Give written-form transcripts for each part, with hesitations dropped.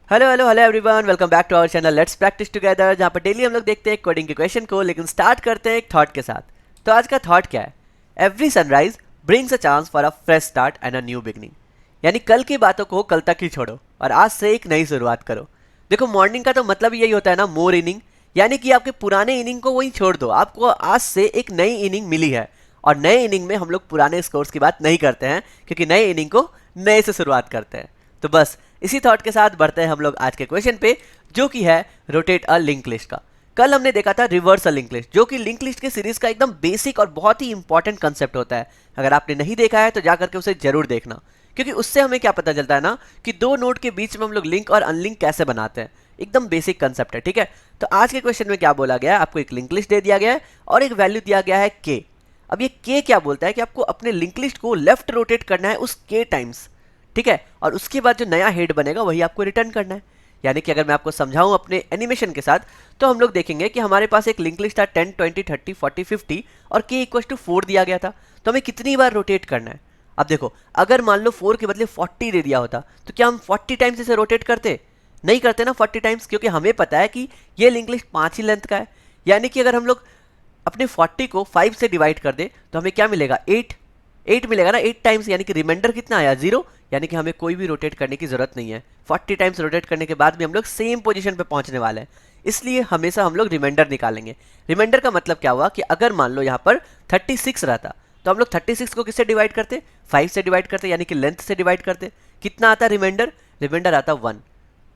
Hello hello hello everyone, welcome back to our channel let's practise together, जहाँ पर daily हम लोग देखते हैं कोडिंग के क्वेश्चन को, लेकिन स्टार्ट करते हैं एक थॉट के साथ। तो आज का थॉट क्या है? Every sunrise brings a chance for a fresh start and a new beginning. यानी कल की बातों को कल तक ही छोड़ो और आज से एक नई शुरुआत करो। देखो, मॉर्निंग का तो मतलब यही होता है ना, मोर इनिंग। यानी कि आपके पुराने इनिंग को वहीं छोड़ दो, आपको आज से एक नई इनिंग मिली है। और नए इनिंग में हम लोग पुराने स्कोर्स की बात नहीं करते हैं, क्योंकि नए इनिंग को नए से शुरुआत करते हैं। तो बस इसी थॉट के साथ बढ़ते हैं हम लोग आज के क्वेश्चन पे, जो कि है रोटेट अ लिंक लिस्ट का। कल हमने देखा था रिवर्स अ लिंक लिस्ट, जो कि लिंक लिस्ट के सीरीज का एकदम बेसिक और बहुत ही इंपॉर्टेंट कंसेप्ट होता है। अगर आपने नहीं देखा है तो जाकर के उसे जरूर देखना, क्योंकि उससे हमें क्या पता चलता है ना, कि दो नोड के बीच में हम लोग लिंक और अनलिंक कैसे बनाते हैं। एकदम बेसिक कंसेप्ट है, ठीक है। तो आज के क्वेश्चन में क्या बोला गया है, आपको एक लिंक लिस्ट दे दिया गया है और एक वैल्यू दिया गया है के। अब ये के क्या बोलता है कि आपको अपने लिंक लिस्ट को लेफ्ट रोटेट करना है उस के टाइम्स, ठीक है। और उसके बाद जो नया हेड बनेगा वही आपको रिटर्न करना है। यानी कि अगर मैं आपको समझाऊं अपने एनिमेशन के साथ, तो हम लोग देखेंगे कि हमारे पास एक लिंक लिस्ट था 10 20 30 40 50 और के इक्वल टू 4 दिया गया था। तो हमें कितनी बार रोटेट करना है? अब देखो, अगर मान लो 4 के बदले 40 दे दिया होता, तो क्या हम 40 टाइम्स इसे रोटेट करते? नहीं करते ना 40 टाइम्स, क्योंकि हमें पता है कि ये लिंक लिस्ट 5 ही लेंथ का है। यानी कि अगर हम लोग अपने 40 को 5 से डिवाइड कर दे तो हमें क्या मिलेगा? 8। 8 मिलेगा ना 8 टाइम्स, यानी कि रिमाइंडर कितना आया? 0। यानी कि हमें कोई भी रोटेट करने की जरूरत नहीं है। 40 टाइम्स रोटेट करने के बाद भी हम लोग सेम पोजीशन पे पहुंचने वाले हैं। इसलिए हमेशा हम लोग रिमाइंडर निकालेंगे। रिमाइंडर का मतलब क्या हुआ कि अगर मान लो यहाँ पर 36 रहता, तो हम लोग 36 को किससे डिवाइड करते? 5 से डिवाइड करते, यानी कि लेंथ से डिवाइड करते। कितना आता रिमाइंडर? रिमाइंडर आता 1,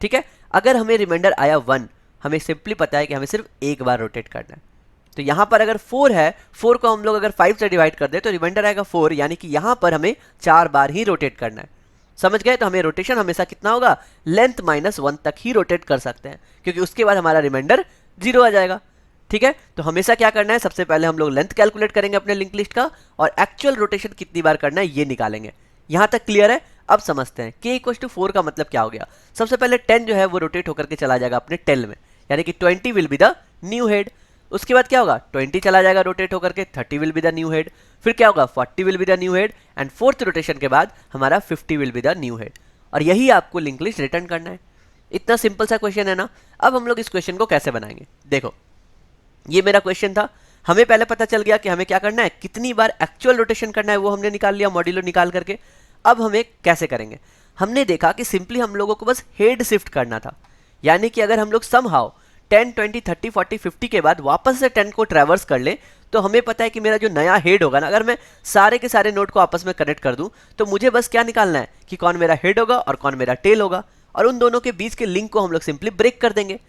ठीक है। अगर हमें रिमाइंडर आया 1, हमें सिंपली पता है कि हमें सिर्फ एक बार रोटेट करना है। तो यहां पर अगर 4 है, 4 को हम लोग अगर 5 से डिवाइड कर दे तो रिमाइंडर आएगा 4, यानी कि यहां पर हमें 4 बार ही रोटेट करना है। समझ गए? तो हमें रोटेशन हमेशा कितना होगा? लेंथ -1 तक ही रोटेट कर सकते हैं, क्योंकि उसके बाद हमारा रिमाइंडर 0 आ जाएगा, ठीक है। तो हमेशा क्या करना है, सबसे पहले हम लोग लेंथ कैलकुलेट करेंगे अपने लिंक लिस्ट का, और एक्चुअल रोटेशन कितनी बार करना है ये निकालेंगे। यहां तक क्लियर है? अब समझते हैं k इक्वल टू 4 का मतलब क्या हो गया। सबसे पहले 10 जो है वो रोटेट होकर के चला जाएगा अपने टेल में, यानी कि 20 will be the new head. उसके बाद क्या होगा? 20 चला जाएगा रोटेट होकर के, 30 will be the new head. फिर क्या होगा? 40 will be the new head, and fourth rotation के बाद हमारा 50 will be the new head. और यही आपको लिंक लिस्ट रिटर्न करना है। इतना सिंपल सा क्वेश्चन है ना। अब हम लोग इस क्वेश्चन को कैसे बनाएंगे, देखो, ये मेरा क्वेश्चन था। हमें पहले पता चल गया कि हमें क्या करना है, कितनी बार एक्चुअल रोटेशन करना है, वो हमने निकाल लिया मॉड्यूलो निकाल करके। अब हमें कैसे करेंगे? हमने देखा कि सिंपली हम लोगों को बस हेड शिफ्ट करना था। यानी कि अगर हम लोग समहाउ 10 20 30 40 50 के बाद वापस से 10 को ट्रैवर्स कर ले, तो हमें पता है कि मेरा जो नया हेड होगा ना, अगर मैं सारे के सारे नोड को आपस में कनेक्ट कर दूं, तो मुझे बस क्या निकालना है कि कौन मेरा हेड होगा और कौन मेरा टेल होगा, और उन दोनों के बीच के लिंक को हम लोग सिंपली ब्रेक कर देंगे।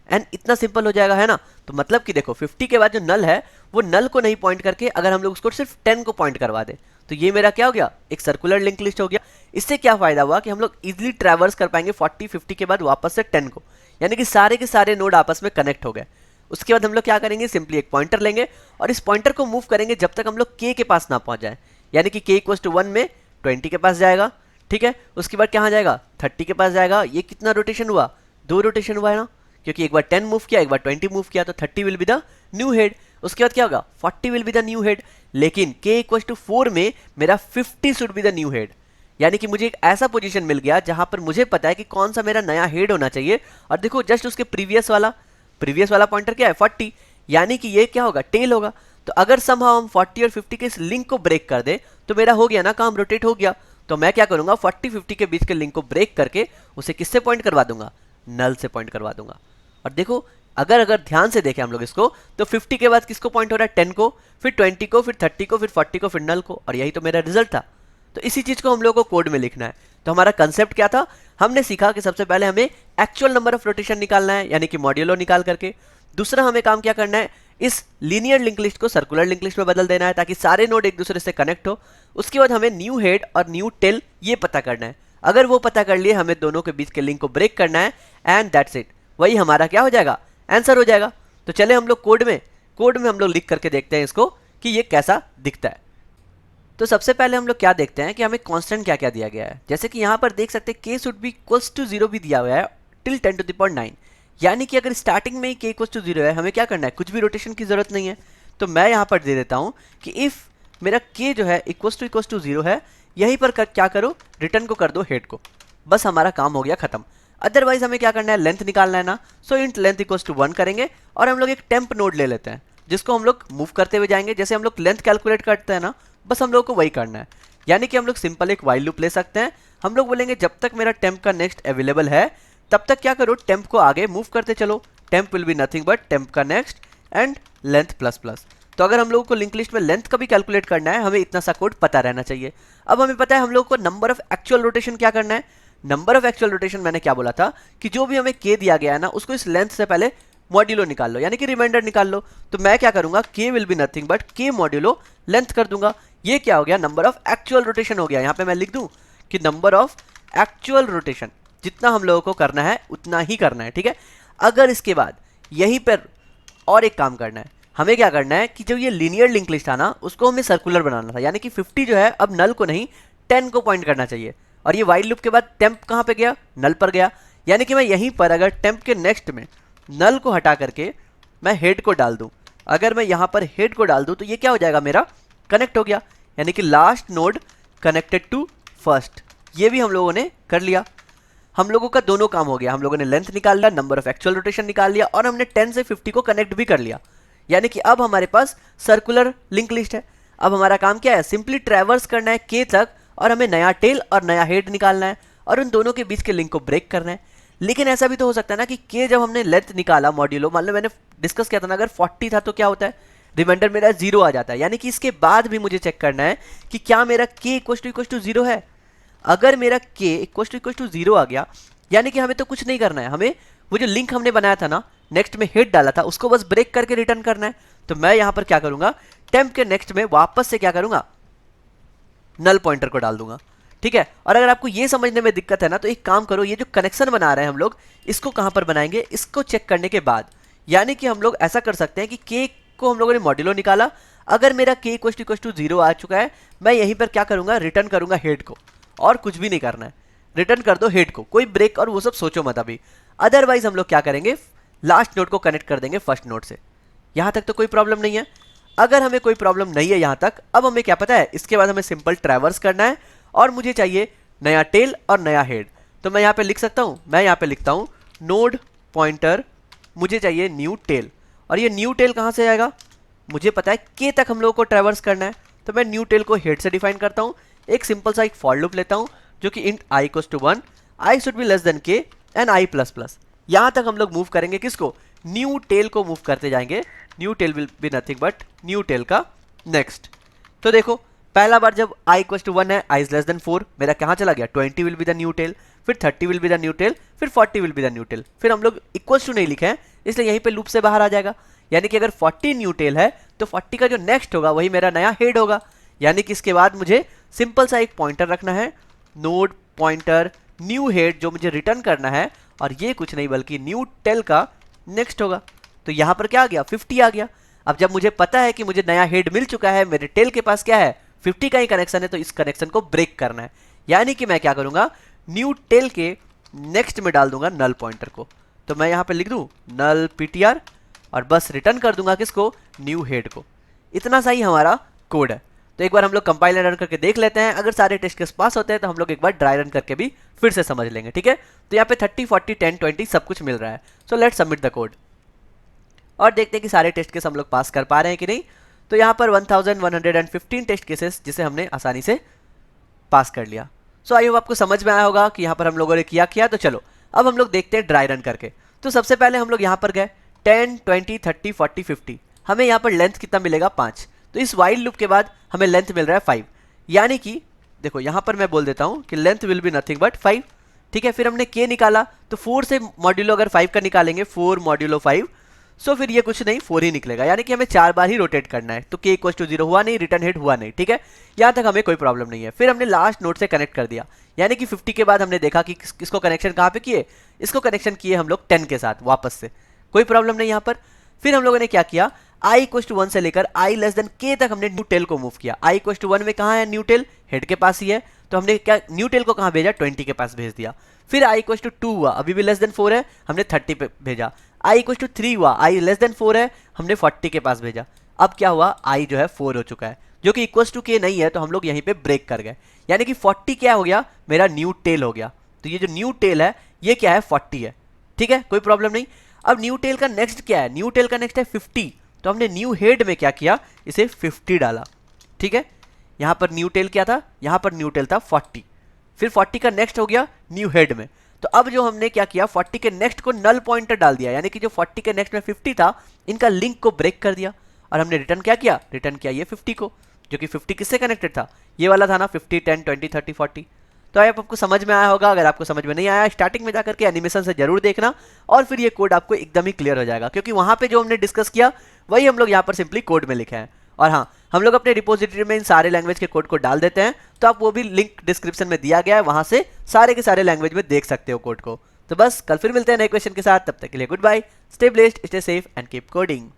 एंड इतना सिंपल हो जाएगा, है ना। तो मतलब कि देखो, 50 के बाद जो नल है वो नल को नहीं पॉइंट करके अगर हम लोग उसको सिर्फ 10 को पॉइंट करवा दे, तो ये मेरा क्या हो गया? एक सर्कुलर लिंक लिस्ट हो गया। इससे क्या फायदा हुआ कि हम लोग इजीली ट्रैवर्स कर पाएंगे 40 50 के बाद वापस से 10 को, यानी कि सारे के सारे नोड आपस में कनेक्ट हो गए। उसके बाद हम लोग क्या करेंगे, सिंपली एक पॉइंटर लेंगे और इस पॉइंटर को मूव करेंगे जब तक हम लोग के पास ना पहुंच जाए। यानी कि के इक्वल टू 1 में 20 के पास जाएगा, ठीक है। उसके बाद कहाँ जाएगा? 30 के पास जाएगा। ये कितना रोटेशन हुआ? 2 रोटेशन हुआ है ना, क्योंकि एक बार 10 मूव किया, एक बार 20 मूव किया, तो 30 will be the new head. उसके बाद क्या होगा? 40 will be the new head. लेकिन k इक्वल टू 4 में मेरा 50 should be the new head. यानी कि मुझे एक ऐसा पोजीशन मिल गया जहां पर मुझे पता है कि कौन सा मेरा नया हेड होना चाहिए। और देखो, जस्ट उसके प्रीवियस वाला पॉइंटर क्या है? 40, यानी कि ये क्या होगा? टेल होगा। तो अगर समहाउ हम 40 और 50 के इस लिंक को ब्रेक कर दे, तो मेरा हो गया ना काम, रोटेट हो गया। तो मैं क्या करूंगा, 40 50 के बीच के लिंक को ब्रेक करके उसे किससे पॉइंट करवा दूंगा? नल से पॉइंट करवा दूंगा। और देखो, अगर अगर ध्यान से देखें हम लोग इसको, तो 50 के बाद किसको पॉइंट हो रहा है? 10 को, फिर 20 को, फिर 30 को, फिर 40 को, फिर नल को, और यही तो मेरा रिजल्ट था। तो इसी चीज को हम लोगों को कोड में लिखना है। तो हमारा कंसेप्ट क्या था? हमने सीखा कि सबसे पहले हमें एक्चुअल नंबर ऑफ रोटेशन निकालना है, यानी कि मॉड्यूलो निकाल करके। दूसरा हमें काम क्या करना है, इस लीनियर लिंक लिस्ट को सर्कुलर लिंक लिस्ट में बदल देना है, ताकि सारे नोड एक दूसरे से कनेक्ट हो। उसके बाद हमें न्यू हेड और न्यू टेल ये पता करना है। अगर वो पता कर लिए, हमें दोनों के बीच के लिंक को ब्रेक करना है, एंड दैट्स इट। वही हमारा क्या हो जाएगा? आंसर हो जाएगा। तो चले हम लोग कोड में हम लोग लिख करके देखते हैं इसको कि ये कैसा दिखता है। तो सबसे पहले हम लोग क्या देखते हैं कि हमें कांस्टेंट क्या क्या दिया गया है। जैसे कि यहाँ पर देख सकते हैं k should be equals to 0 भी दिया हुआ है टिल 10 टू द पावर 9। यानी कि अगर स्टार्टिंग में ही k इक्वल्स टू 0 है, हमें क्या करना है? कुछ भी रोटेशन की जरूरत नहीं है। तो मैं यहाँ पर दे देता हूँ कि इफ मेरा k जो है इक्वल्स टू 0 है, यहीं पर क्या करो? रिटर्न को कर दो हेड को। बस हमारा काम हो गया खत्म। अदरवाइज हमें क्या करना है, लेंथ निकालना है ना। सो इंट लेंथ इक्वल्स टू 1 करेंगे और हम लोग एक टेम्प नोड ले लेते हैं जिसको हम लोग मूव करते हुए जाएंगे। जैसे हम लोग लेंथ कैलकुलेट करते हैं ना, बस हम लोग को वही करना है। यानी कि हम लोग सिंपल एक वाइल लूप ले सकते हैं। हम लोग बोलेंगे जब तक मेरा टेम्प का नेक्स्ट अवेलेबल है तब तक क्या करो, टेम्प को आगे मूव करते चलो। Temp will be nothing but temp का next and length plus plus. तो अगर हम लोगों को लिंक लिस्ट में लेंथ का भी कैलकुलेट करना है, हमें इतना सा कोड पता रहना चाहिए। अब हमें पता है हम लोग को नंबर ऑफ एक्चुअल रोटेशन क्या करना है। नंबर ऑफ एक्चुअल रोटेशन मैंने क्या बोला था कि जो भी हमें k दिया गया है ना, उसको इस लेंथ से पहले मॉड्यूलो निकाल लो, यानी कि रिमाइंडर निकाल लो। तो मैं क्या करूंगा, k will be nothing but k modulo length कर दूंगा। ये क्या हो गया, नंबर ऑफ एक्चुअल रोटेशन हो गया। यहाँ पे मैं लिख दूं कि नंबर ऑफ एक्चुअल रोटेशन, जितना हम लोगों को करना है उतना ही करना है, ठीक है। अगर इसके बाद यहीं पर और एक काम करना है, हमें क्या करना है कि जो ये लीनियर लिंक लिस्ट था ना, उसको हमें सर्कुलर बनाना था। यानी कि 50 जो है अब नल को नहीं 10 को पॉइंट करना चाहिए। और ये वाइल लूप के बाद टेम्प कहाँ पे गया, नल पर गया। यानी कि मैं यहीं पर अगर टेम्प के नेक्स्ट में नल को हटा करके मैं हेड को डाल दूं, अगर मैं यहाँ पर हेड को डाल दूं तो ये क्या हो जाएगा, मेरा कनेक्ट हो गया। यानी कि last node connected to first. ये भी हम लोगों ने कर लिया। हम लोगों का दोनों काम हो गया। हम लोगों ने लेंथ निकाल लिया, नंबर ऑफ एक्चुअल रोटेशन निकाल लिया और हमने 10 से 50 को कनेक्ट भी कर लिया। यानी कि अब हमारे पास सर्कुलर लिंक लिस्ट है। अब हमारा काम क्या है, सिंपली ट्रैवर्स करना है k तक और हमें नया टेल और नया हेड निकालना है और उन दोनों के बीच के लिंक को ब्रेक करना है। लेकिन ऐसा भी तो हो सकता है ना कि k जब हमने लेंथ निकाला मॉड्यूलो, मान लो मैंने डिस्कस किया था ना, अगर 40 था तो क्या होता है, रिमाइंडर मेरा 0 आ जाता है। यानी कि इसके बाद भी मुझे चेक करना है कि क्या मेरा k इक्वल टू 0 है। अगर मेरा k इक्वल टू 0 आ गया, यानी कि हमें तो कुछ नहीं करना है, हमें वो जो लिंक हमने बनाया था ना, नेक्स्ट में हेड डाला था, उसको बस ब्रेक करके रिटर्न करना है। तो मैं यहां पर क्या करूंगा, टेम्प के नेक्स्ट में वापस से क्या करूंगा, नल पॉइंटर को डाल दूंगा, ठीक है। और अगर आपको ये समझने में दिक्कत है ना, तो एक काम करो, ये जो कनेक्शन बना रहे हैं हम लोग, इसको कहां पर बनाएंगे, इसको चेक करने के बाद। यानी कि हम लोग ऐसा कर सकते हैं कि k को हम लोगों ने मॉड्यूलो निकाला, अगर मेरा k इक्वल टू 0 आ चुका है, मैं यहीं पर क्या करूंगा, रिटर्न करूंगा हेड को, और कुछ भी नहीं करना है, रिटर्न कर दो हेड को, कोई ब्रेक और वो सब सोचो मत अभी। अदरवाइज हम लोग क्या करेंगे, लास्ट नोड को कनेक्ट कर देंगे फर्स्ट नोड से। यहां तक तो कोई प्रॉब्लम नहीं है। अगर हमें कोई प्रॉब्लम नहीं है यहां तक, अब हमें क्या पता है, इसके बाद हमें सिंपल ट्रैवर्स करना है और मुझे चाहिए नया टेल और नया हेड। तो मैं यहां पे लिख सकता हूं, मैं यहां पे लिखता हूं नोड पॉइंटर, मुझे चाहिए न्यू टेल। और ये न्यू टेल कहां से आएगा, मुझे पता है k तक हम लोगों को ट्रैवर्स करना है। तो मैं न्यू टेल को हेड से डिफाइन करता हूं, एक सिंपल सा एक फॉर लूप लेता हूं जो कि int i equals to 1, i should be less than k and i plus plus. यहां तक हम लोग मूव करेंगे, किसको, न्यू टेल को मूव करते जाएंगे। New tail will be nothing but new tail का नेक्स्ट। तो देखो पहला बार जब i इक्वल्स टू 1 है, i इज लेस देन 4, मेरा कहां चला गया, 20 will be the new tail, फिर 30 will be the new tail, फिर 40 will be the new tail. फिर हम लोग इक्वल्स टू नहीं लिखे हैं, इसलिए यहीं पे लूप से बाहर आ जाएगा। यानी कि अगर 40 न्यू टेल है तो 40 का जो नेक्स्ट होगा वही मेरा नया हेड होगा। यानी कि इसके बाद मुझे सिंपल सा एक पॉइंटर रखना है, नोड पॉइंटर न्यू हेड, जो मुझे रिटर्न करना है, और ये कुछ नहीं बल्कि न्यू टेल का नेक्स्ट होगा। तो यहां पर क्या आ गया, 50 आ गया। अब जब मुझे पता है कि मुझे नया हेड मिल चुका है, मेरे टेल के पास क्या है, 50 का ही कनेक्शन है, तो इस कनेक्शन को ब्रेक करना है। यानी कि मैं क्या करूंगा, न्यू टेल के नेक्स्ट में डाल दूंगा नल पॉइंटर को। तो मैं यहां पे लिख दूं नल ptr और बस रिटर्न कर दूंगा किसको, न्यू हेड को। इतना सा ही हमारा कोड है। तो एक बार हम लोग कंपाइल रन करके देख लेते हैं, अगर सारे टेस्ट केस पास होते हैं तो हम लोग एक बार ड्राई रन करके भी फिर से समझ लेंगे, ठीक है। तो यहाँ पे 30, 40, 10, 20 सब कुछ मिल रहा है। So let's submit the code और देखते हैं कि सारे टेस्ट केस हम लोग पास कर पा रहे हैं कि नहीं। तो यहाँ पर 1115 टेस्ट केसेस जिसे हमने आसानी से पास कर लिया। सो आई होप आपको समझ में आया होगा कि यहाँ पर हम लोगों ने किया। तो चलो अब हम लोग देखते हैं ड्राई रन करके। तो सबसे पहले हम लोग यहाँ पर गए 10, 20, 30, 40, 50, हमें यहाँ पर लेंथ कितना मिलेगा, 5। तो इस वाइल लूप के बाद हमें लेंथ मिल रहा है 5। यानी कि देखो यहाँ पर मैं बोल देता हूँ कि length will be nothing but 5, ठीक है। फिर हमने k निकाला, तो 4 से मॉड्यूलो अगर 5 का निकालेंगे, 4 मॉड्यूलो 5, सो फिर ये कुछ नहीं 4 ही निकलेगा। यानी कि हमें 4 बार ही रोटेट करना है। तो k इक्वल टू 0 हुआ नहीं, रिटर्न हेड हुआ नहीं, ठीक है। यहाँ तक हमें कोई प्रॉब्लम नहीं है। फिर हमने लास्ट नोड से कनेक्ट कर दिया, यानी कि 50 के बाद हमने देखा कि इसको कनेक्शन कहाँ पे किए, इसको कनेक्शन किए हम लोग 10 के साथ वापस से, कोई प्रॉब्लम नहीं यहाँ पर। फिर हम लोगों ने क्या किया, i इक्वल टू 1 से लेकर i लेस देन k तक हमने न्यू टेल को मूव किया। i इक्वल टू 1 में कहाँ है, न्यू टेल हेड के पास ही है, तो हमने क्या न्यू टेल को कहाँ भेजा, 20 के पास भेज दिया। फिर i इक्वल टू 2 हुआ, अभी भी लेस देन 4 है, हमने 30 पे भेजा। i इक्वल टू 3 हुआ, i लेस देन 4 है, हमने 40 के पास भेजा। अब क्या हुआ, i जो है 4 हो चुका है, जो कि इक्वल टू k नहीं है, तो हम लोग यहीं पे ब्रेक कर गए। यानी कि 40 क्या हो गया, मेरा न्यू टेल हो गया। तो ये जो न्यू टेल है ये क्या है 40 है, ठीक है, कोई प्रॉब्लम नहीं। अब न्यू टेल का नेक्स्ट क्या है, न्यू टेल का नेक्स्ट है 50, तो हमने न्यू हेड में क्या किया, इसे 50 डाला, ठीक है। यहाँ पर न्यू टेल क्या था, यहाँ पर न्यू टेल था 40, फिर 40 का नेक्स्ट हो गया न्यू हेड में। तो अब जो हमने क्या किया, 40 के नेक्स्ट को नल पॉइंटर डाल दिया, यानी कि जो 40 के नेक्स्ट में 50 था, इनका लिंक को ब्रेक कर दिया, और हमने रिटर्न क्या किया, रिटर्न किया ये 50 को, जो कि 50 किससे कनेक्टेड था, ये वाला था ना 50 10 20 30 40। तो आई आपको समझ में आया होगा। अगर आपको समझ में नहीं आया, स्टार्टिंग में जाकर के एनिमेशन से जरूर देखना, और फिर ये कोड आपको एकदम ही क्लियर हो जाएगा, क्योंकि वहां पे जो हमने डिस्कस किया वही हम लोग यहाँ पर सिंपली कोड में लिखे हैं। और हाँ, हम लोग अपने रिपोजिटरी में इन सारे लैंग्वेज के कोड को डाल देते हैं, तो आप वो भी लिंक डिस्क्रिप्शन में दिया गया है, वहां से सारे के सारे लैंग्वेज में देख सकते हो कोड को। तो बस कल फिर मिलते हैं नए क्वेश्चन के साथ, तब तक के लिए good bye, stay blessed, stay safe and keep coding.